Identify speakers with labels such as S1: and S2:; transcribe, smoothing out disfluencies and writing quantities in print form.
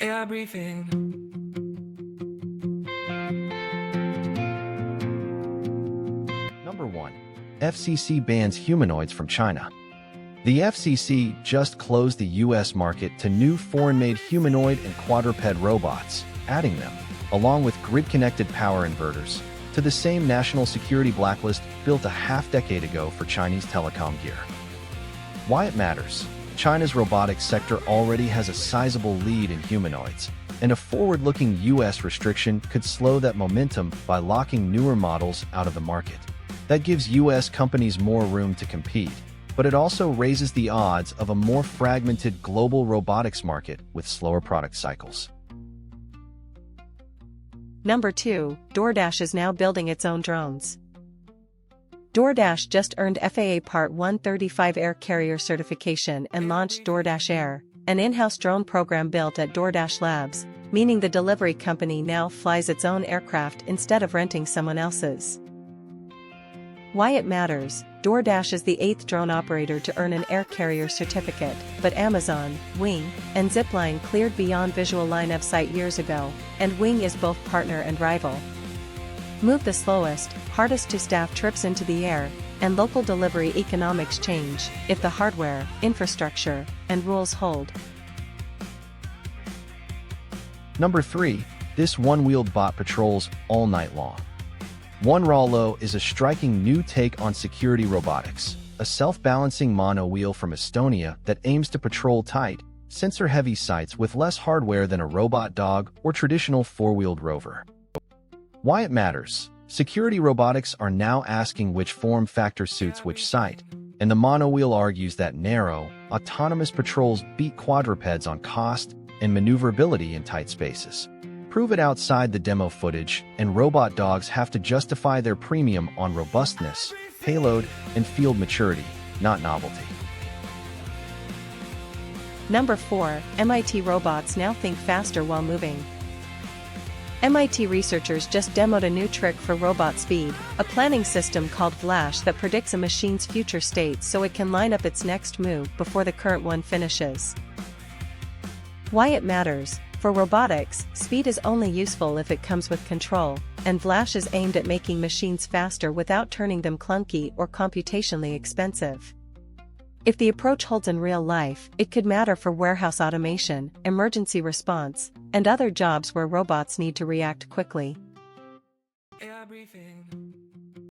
S1: Air briefing.
S2: Number 1. FCC bans humanoids from China. The FCC just closed the U.S. market to new foreign-made humanoid and quadruped robots, adding them, along with grid-connected power inverters, to the same national security blacklist built a half-decade ago for Chinese telecom gear. Why it matters? China's robotics sector already has a sizable lead in humanoids, and a forward-looking U.S. restriction could slow that momentum by locking newer models out of the market. That gives U.S. companies more room to compete, but it also raises the odds of a more fragmented global robotics market with slower product cycles.
S3: Number 2, DoorDash is now building its own drones. DoorDash just earned FAA Part 135 air carrier certification and launched DoorDash Air, an in-house drone program built at DoorDash Labs, meaning the delivery company now flies its own aircraft instead of renting someone else's. Why it matters? DoorDash is the 8th drone operator to earn an air carrier certificate, but Amazon, Wing, and Zipline cleared beyond visual line of sight years ago, and Wing is both partner and rival. Move the slowest, hardest to staff trips into the air, and local delivery economics change if the hardware, infrastructure, and rules hold.
S2: Number 3. This one-wheeled bot patrols all night long. Monowheel is a striking new take on security robotics, a self-balancing monowheel from Estonia that aims to patrol tight, sensor-heavy sites with less hardware than a robot dog or traditional four-wheeled rover. Why it matters? Security robotics are now asking which form factor suits which site, and the monowheel argues that narrow, autonomous patrols beat quadrupeds on cost and maneuverability in tight spaces. Prove it outside the demo footage, and robot dogs have to justify their premium on robustness, payload, and field maturity, not novelty.
S3: Number 4, MIT robots now think faster while moving. MIT researchers just demoed a new trick for robot speed, a planning system called Flash that predicts a machine's future state so it can line up its next move before the current one finishes. Why it matters? For robotics, speed is only useful if it comes with control, and Flash is aimed at making machines faster without turning them clunky or computationally expensive. If the approach holds in real life, it could matter for warehouse automation, emergency response, and other jobs where robots need to react quickly.
S1: Air briefing.